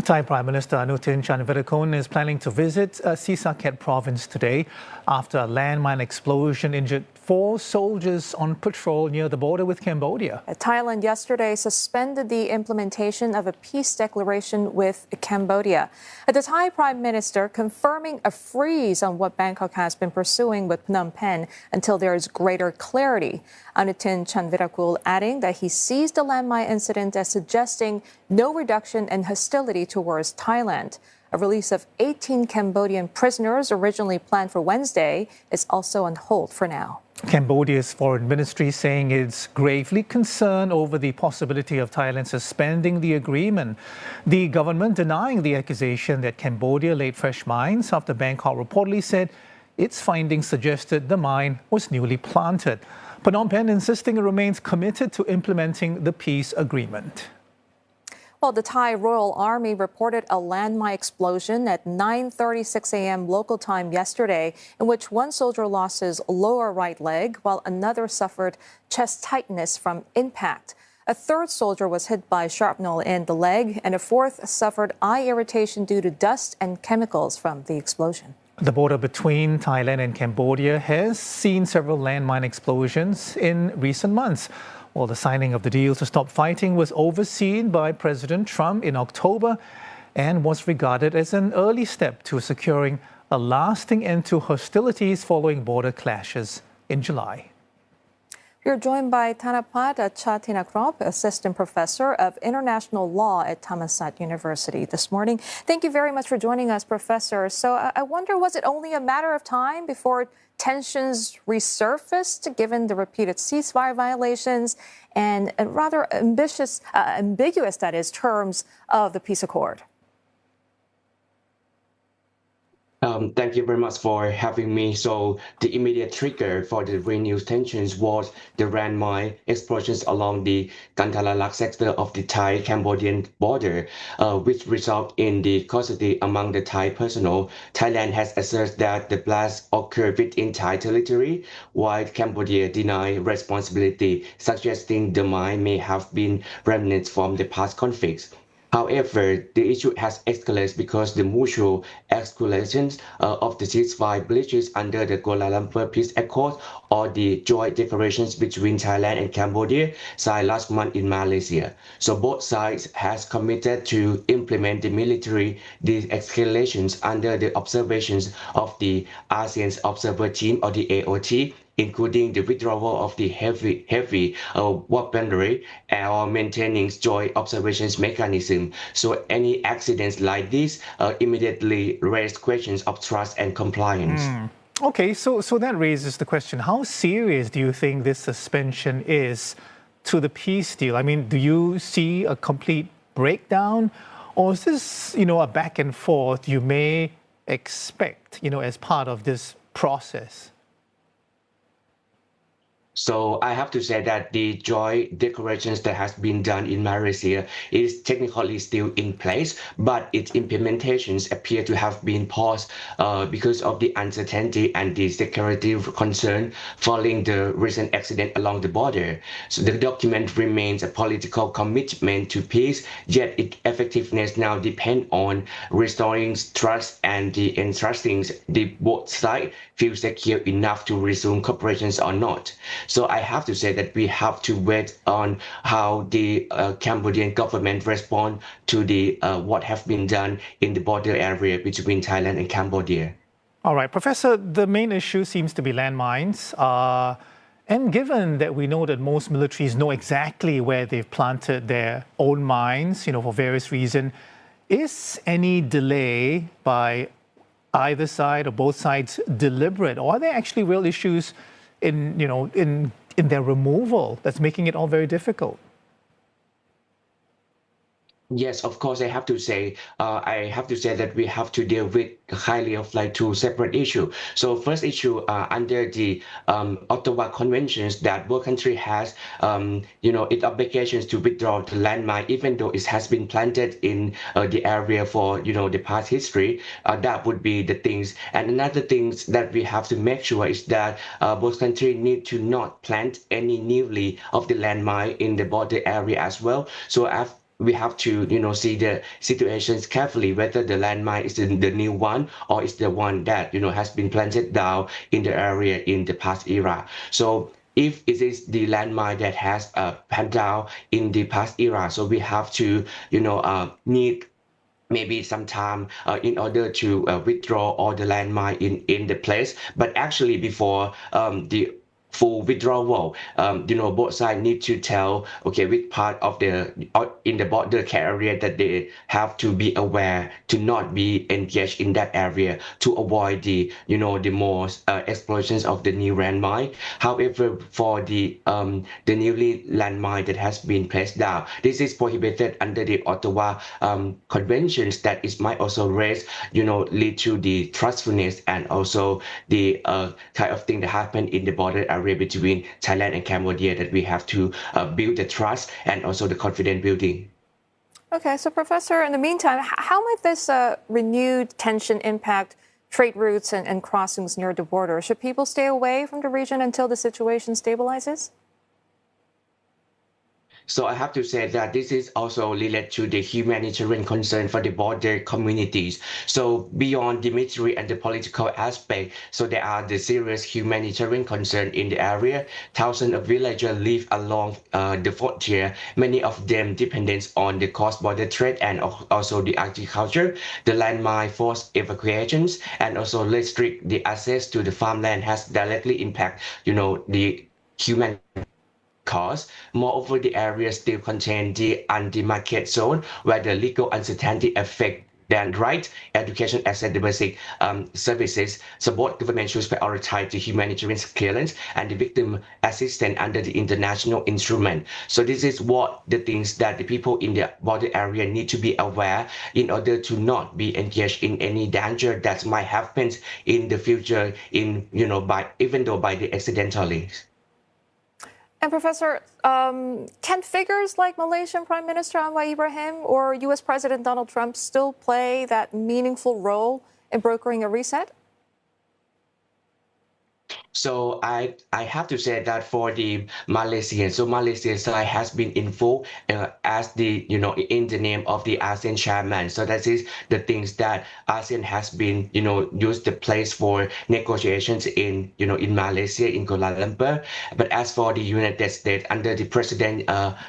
Thai Prime Minister Anutin Charnvirakul is planning to visit Sisaket province today after a landmine explosion injured 4 soldiers on patrol near the border with Cambodia. Thailand yesterday suspended the implementation of a peace declaration with Cambodia. The Thai Prime Minister confirming a freeze on what Bangkok has been pursuing with Phnom Penh until there is greater clarity. Anutin Charnvirakul adding that he sees the landmine incident as suggesting no reduction in hostility towards Thailand. A release of 18 Cambodian prisoners originally planned for Wednesday is also on hold for now. Cambodia's foreign ministry saying it's gravely concerned over the possibility of Thailand suspending the agreement. The government denying the accusation that Cambodia laid fresh mines after Bangkok reportedly said its findings suggested the mine was newly planted. Phnom Penh insisting it remains committed to implementing the peace agreement. Well, the Thai Royal Army reported a landmine explosion at 9:36 a.m. local time yesterday, in which one soldier lost his lower right leg, while another suffered chest tightness from impact. A third soldier was hit by shrapnel in the leg, and a fourth suffered eye irritation due to dust and chemicals from the explosion. The border between Thailand and Cambodia has seen several landmine explosions in recent months. Well, the signing of the deal to stop fighting was overseen by President Trump in October and was regarded as an early step to securing a lasting end to hostilities following border clashes in July. We're joined by Thanapat Chatinakrop, Assistant Professor of International Law at Thammasat University this morning. Thank you very much for joining us, Professor. So I wonder, was it only a matter of time before tensions resurfaced, given the repeated ceasefire violations and rather ambiguous, that is, terms of the peace accord? Thank you very much for having me. So the immediate trigger for the renewed tensions was the landmine explosions along the Kantalalak sector of the Thai-Cambodian border, which result in the custody among the Thai personnel. Thailand has asserted that the blast occurred within Thai territory, while Cambodia denied responsibility, suggesting the mine may have been remnants from the past conflicts. However, the issue has escalated because the mutual escalations of the ceasefire breaches under the Kuala Lumpur Peace Accord or the joint declarations between Thailand and Cambodia signed last month in Malaysia. So both sides has committed to implement the military de-escalations under the observations of the ASEAN's Observer Team or the AOT, including the withdrawal of the heavy weaponry or maintaining joint observations mechanism. So any accidents like this immediately raise questions of trust and compliance. Okay, so that raises the question, how serious do you think this suspension is to the peace deal? I mean, do you see a complete breakdown, or is this, a back and forth you may expect, as part of this process? So I have to say that the joint declarations that has been done in Malaysia is technically still in place, but its implementations appear to have been paused because of the uncertainty and the security concern following the recent accident along the border. So the document remains a political commitment to peace, yet its effectiveness now depends on restoring trust and the entrusting the both sides feel secure enough to resume cooperation or not. So I have to say that we have to wait on how the Cambodian government respond to the what have been done in the border area between Thailand and Cambodia. All right, Professor, the main issue seems to be landmines. And given that we know that most militaries know exactly where they've planted their own mines, for various reasons, is any delay by either side or both sides deliberate, or are there actually real issues in their removal that's making it all very difficult? Yes, of course, I have to say that we have to deal with highly of like two separate issues. So first issue under the Ottawa Conventions that both country has, its obligations to withdraw the landmine, even though it has been planted in the area for, the past history, that would be the things. And another things that we have to make sure is that both countries need to not plant any newly of the landmine in the border area as well. So we have to, see the situations carefully, whether the landmine is the new one or is the one that, has been planted down in the area in the past era. So if it is the landmine that has planted down in the past era, so we have to, need maybe some time in order to withdraw all the landmine in the place. But actually before the full withdrawal, both sides need to tell, okay, which part of the in the border area that they have to be aware to not be engaged in that area to avoid the, the more explosions of the new landmine. However, for the newly landmine that has been placed down, this is prohibited under the Ottawa conventions that it might also raise, lead to the trustfulness and also the kind of thing that happened in the border area between Thailand and Cambodia, that we have to build the trust and also the confidence building. Okay, so Professor, in the meantime, how might this renewed tension impact trade routes and crossings near the border? Should people stay away from the region until the situation stabilizes? So I have to say that this is also related to the humanitarian concern for the border communities. So beyond the military and the political aspect, so there are the serious humanitarian concern in the area. Thousands of villagers live along the frontier, many of them dependent on the cross-border trade and also the agriculture. The landmine forced evacuations and also restrict the access to the farmland has directly impact, the human cause. Moreover, the area still contains the anti-market zone where the legal uncertainty affects then right education access to basic services. So both governments should prioritize the humanitarian clearance and the victim assistance under the international instrument. So this is what the things that the people in the border area need to be aware in order to not be engaged in any danger that might happen in the future in, even though by the accidentally. And Professor, can figures like Malaysian Prime Minister Anwar Ibrahim or U.S. President Donald Trump still play that meaningful role in brokering a reset? So I have to say that for the Malaysian, so Malaysia side has been involved as the, in the name of the ASEAN chairman. So that is the things that ASEAN has been, used the place for negotiations in, in Malaysia, in Kuala Lumpur. But as for the United States under the President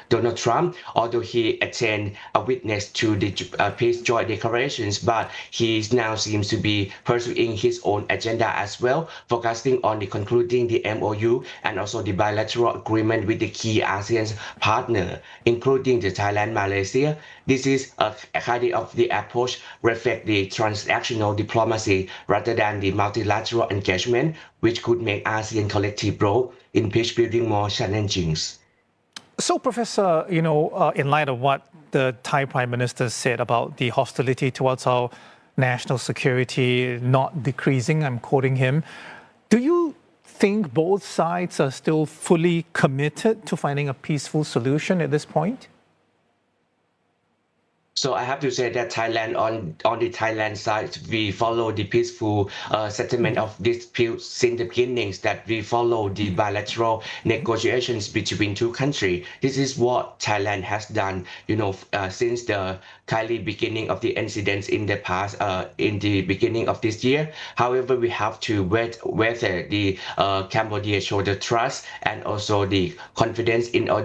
Donald Trump, although he attained a witness to the peace joint declarations, but he now seems to be pursuing his own agenda as well, focusing on the concluding the MOU and also the bilateral agreement with the key ASEAN partner, including the Thailand, Malaysia. This is a kind of the approach reflect the transactional diplomacy rather than the multilateral engagement, which could make ASEAN collective role in peace building more challenging. So, Professor, in light of what the Thai Prime Minister said about the hostility towards our national security not decreasing, I'm quoting him, do you think both sides are still fully committed to finding a peaceful solution at this point? So I have to say that Thailand, on the Thailand side, we follow the peaceful settlement of disputes since the beginnings, that we follow the bilateral negotiations between two countries. This is what Thailand has done, since the beginning of the incidents in the past, in the beginning of this year. However, we have to wait whether the Cambodia show the trust and also the confidence in order